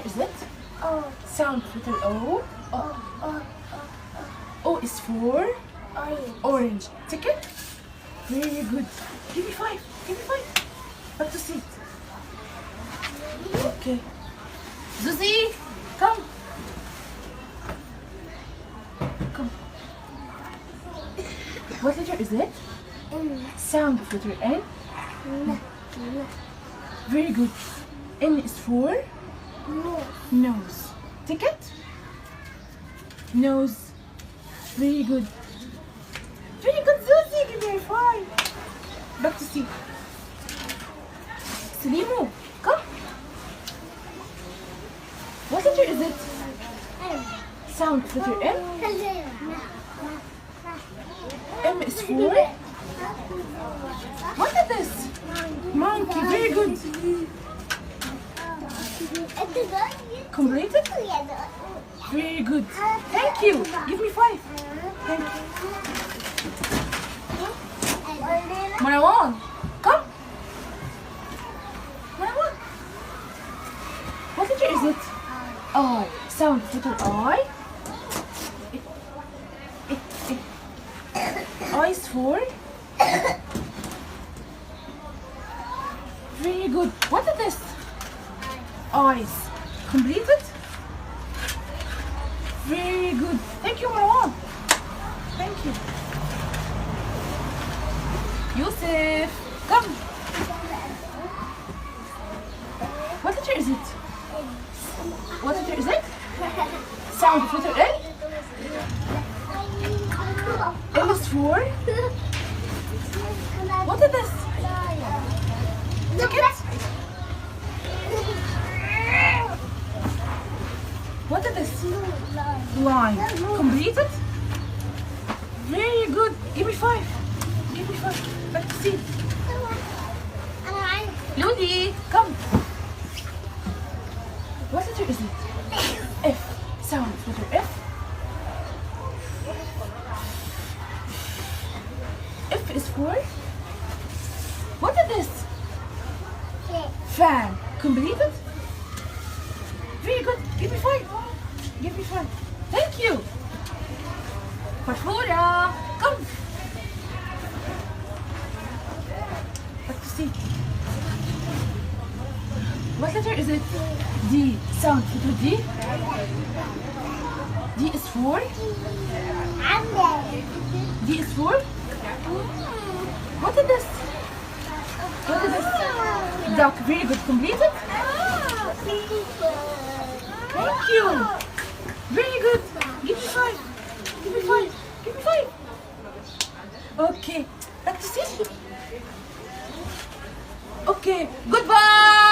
is it? Sound letter O. O is for orange. Take it. Very good. Give me 5. Give me 5. Back to seat. Okay. Zuzi, come. Come. What letter is it? Sound of letter N. Very good. N is for nose. Take it. Nose. Very good. Very good, Zuzi. Give me a 5. Back to seat. Salimu, come. What letter is it? Sound of letter M. M is for? What is this? Monkey. Very good. Completed? Very good. Thank you. Give me 5. Thank you. Marwan, come. Marwan. What letter is it? I. Sound letter I. I is for? Very good. What is this? Eyes. Completed? Very good. Thank you, Marwan. Thank you. Yusuf, come. What letter is it? What letter is it? Sound of letter L. L is for? What is this? Take it. What is this? Line. Completed? Very good. Give me 5. Give me 5. Back to seat. Ludi, come. What letter is it? F. Sound letter F. F is for? What is this? Fan. Completed? Very good. Give me 5. Give me 5. Thank you. Farfura, come. Back to seat. What letter is it? D. Sound letter D. D is for? D is for? What is this? What is this? Duck. Very good. Completed? Thank you. Very good. Give me 5. Give me 5. Give me 5. Okay. Back to seat. Okay. Goodbye.